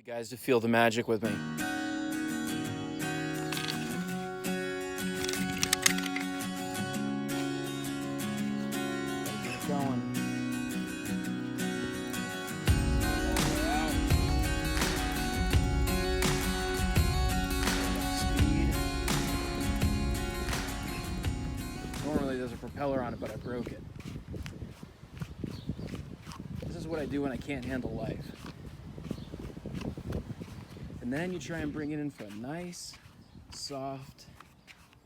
Guys to feel the magic with me. Keep going. Speed. Normally there's a propeller on it, but I broke it. This is what I do when I can't handle life. And then you try and bring it in for a nice, soft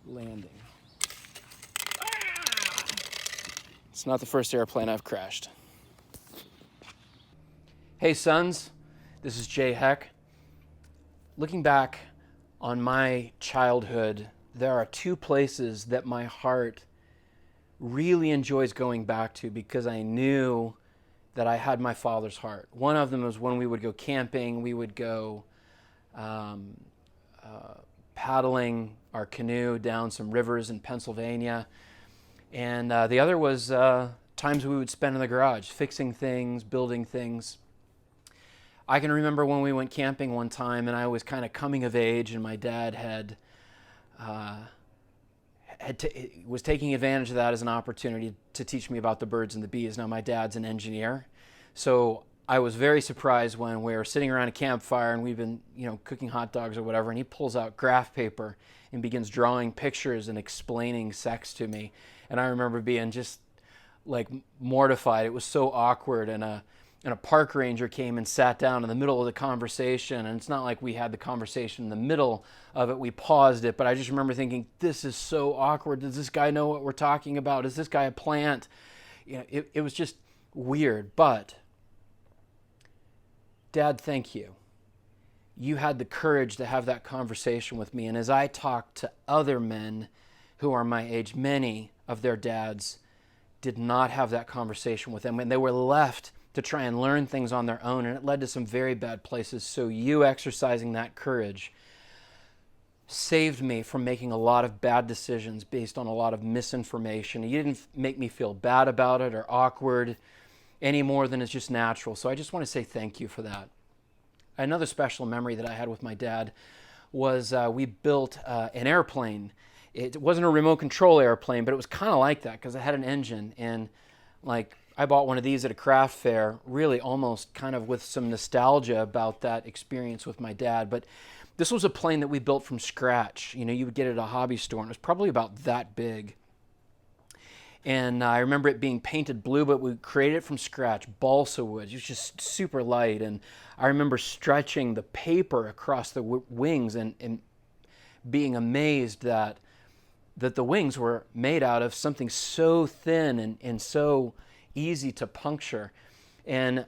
landing. It's not the first airplane I've crashed. Hey sons, this is Jay Heck. Looking back on my childhood, there are two places that my heart really enjoys going back to because I knew that I had my father's heart. One of them was when we would go camping, we would go paddling our canoe down some rivers in Pennsylvania. And the other was times we would spend in the garage, fixing things, building things. I can remember when we went camping one time and I was kind of coming of age, and my dad was taking advantage of that as an opportunity to teach me about the birds and the bees. Now my dad's an engineer, so I was very surprised when we were sitting around a campfire and we've been, cooking hot dogs or whatever, and he pulls out graph paper and begins drawing pictures and explaining sex to me. And I remember being just like mortified. It was so awkward. And a park ranger came and sat down in the middle of the conversation. And it's not like we had the conversation in the middle of it. We paused it. But I just remember thinking, this is so awkward. Does this guy know what we're talking about? Is this guy a plant? It was just weird. But Dad, thank you. You had the courage to have that conversation with me. And as I talked to other men who are my age, many of their dads did not have that conversation with them. And they were left to try and learn things on their own. And it led to some very bad places. So you exercising that courage saved me from making a lot of bad decisions based on a lot of misinformation. You didn't make me feel bad about it or awkward any more than is just natural. So I just want to say thank you for that. Another special memory that I had with my dad was we built an airplane. It wasn't a remote control airplane, but it was kind of like that because it had an engine. And I bought one of these at a craft fair, really almost kind of with some nostalgia about that experience with my dad. But this was a plane that we built from scratch. You would get it at a hobby store, and it was probably about that big. And I remember it being painted blue, but we created it from scratch, balsa wood. It was just super light. And I remember stretching the paper across the wings and being amazed that the wings were made out of something so thin and so easy to puncture. And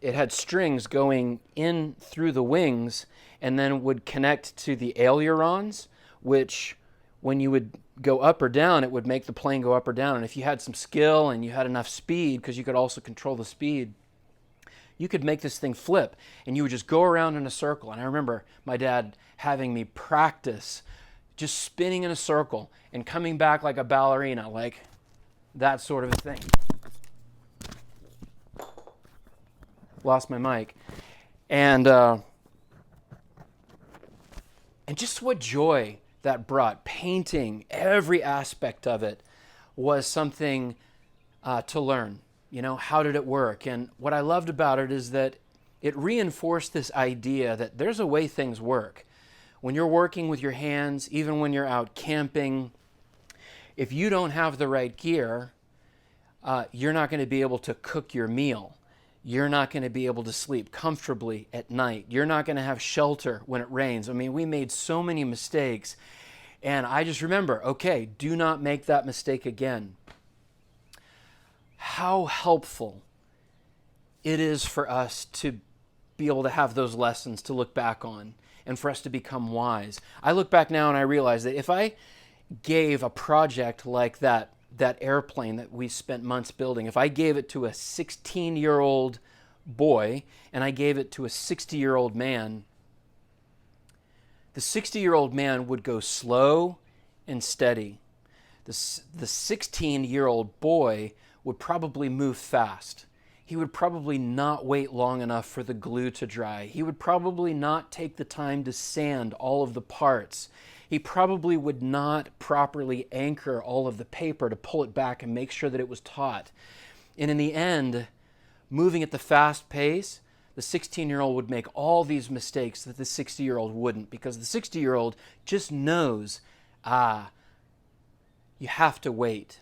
it had strings going in through the wings and then would connect to the ailerons, which when you would go up or down, it would make the plane go up or down. And if you had some skill and you had enough speed, because you could also control the speed, you could make this thing flip and you would just go around in a circle. And I remember my dad having me practice just spinning in a circle and coming back like a ballerina, like that sort of a thing. Lost my mic. And just what joy that brought. Painting, every aspect of it was something to learn. How did it work? And what I loved about it is that it reinforced this idea that there's a way things work. When you're working with your hands, even when you're out camping, if you don't have the right gear, you're not going to be able to cook your meal. You're not going to be able to sleep comfortably at night. You're not going to have shelter when it rains. I mean, we made so many mistakes. And I just remember, okay, do not make that mistake again. How helpful it is for us to be able to have those lessons to look back on and for us to become wise. I look back now and I realize that if I gave a project like that airplane that we spent months building, if I gave it to a 16-year-old boy and I gave it to a 60-year-old man, the 60-year-old man would go slow and steady. The 16-year-old boy would probably move fast. he would probably not wait long enough for the glue to dry. He would probably not take the time to sand all of the parts. He probably would not properly anchor all of the paper to pull it back and make sure that it was taut. And in the end, moving at the fast pace, the 16-year-old would make all these mistakes that the 60-year-old wouldn't, because the 60-year-old just knows, you have to wait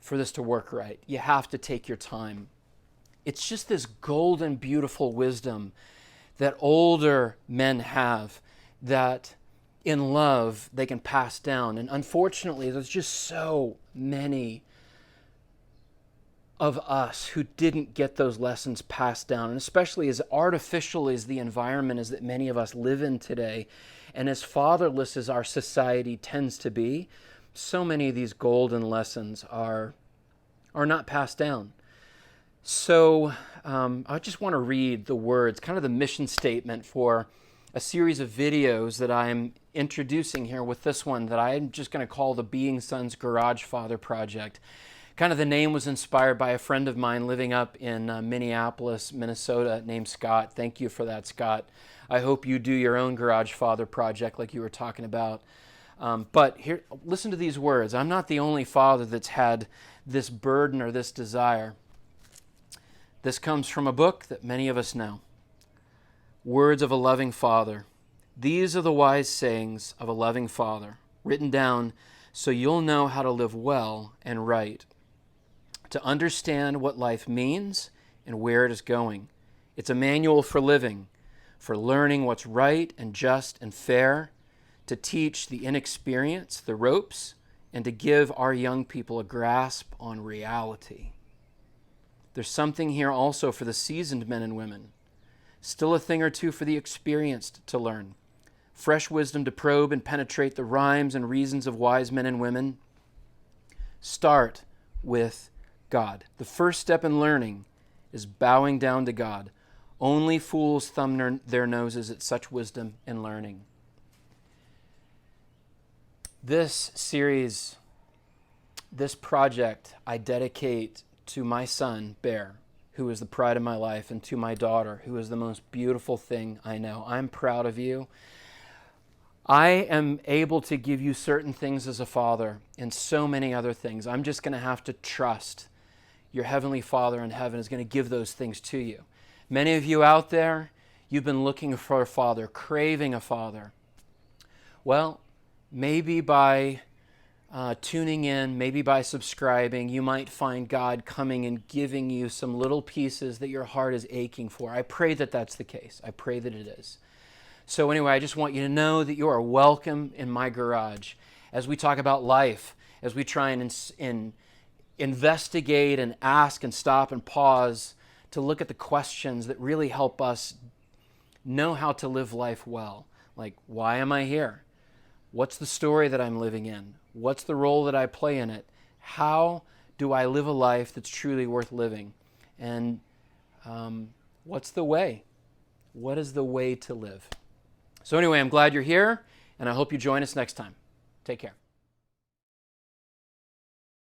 for this to work right. You have to take your time. It's just this golden, beautiful wisdom that older men have that in love they can pass down. And unfortunately, there's just so many of us who didn't get those lessons passed down, and especially as artificial as the environment is that many of us live in today, and as fatherless as our society tends to be, so many of these golden lessons are not passed down. So I just want to read the words, kind of the mission statement for a series of videos that I'm introducing here with this one that I'm just going to call the Being Sons Garage Father Project. Kind of the name was inspired by a friend of mine living up in Minneapolis, Minnesota, named Scott. Thank you for that, Scott. I hope you do your own Garage Father project like you were talking about. But here, listen to these words. I'm not the only father that's had this burden or this desire. This comes from a book that many of us know. Words of a Loving Father. These are the wise sayings of a loving father, written down so you'll know how to live well and right, to understand what life means and where it is going. It's a manual for living, for learning what's right and just and fair, to teach the inexperienced the ropes, and to give our young people a grasp on reality. There's something here also for the seasoned men and women. Still a thing or two for the experienced to learn. Fresh wisdom to probe and penetrate the rhymes and reasons of wise men and women. Start with God. The first step in learning is bowing down to God. Only fools thumb their noses at such wisdom and learning. This series, this project, I dedicate to my son, Bear, who is the pride of my life, and to my daughter, who is the most beautiful thing I know. I'm proud of you. I am able to give you certain things as a father and so many other things. I'm just going to have to trust your Heavenly Father in heaven is going to give those things to you. Many of you out there, you've been looking for a father, craving a father. Well, maybe by tuning in, maybe by subscribing, you might find God coming and giving you some little pieces that your heart is aching for. I pray that that's the case. I pray that it is. So anyway, I just want you to know that you are welcome in my garage as we talk about life, as we try and investigate and ask and stop and pause to look at the questions that really help us know how to live life well. Like, why am I here? What's the story that I'm living in? What's the role that I play in it? How do I live a life that's truly worth living? And what's the way? What is the way to live? So anyway, I'm glad you're here, and I hope you join us next time. Take care.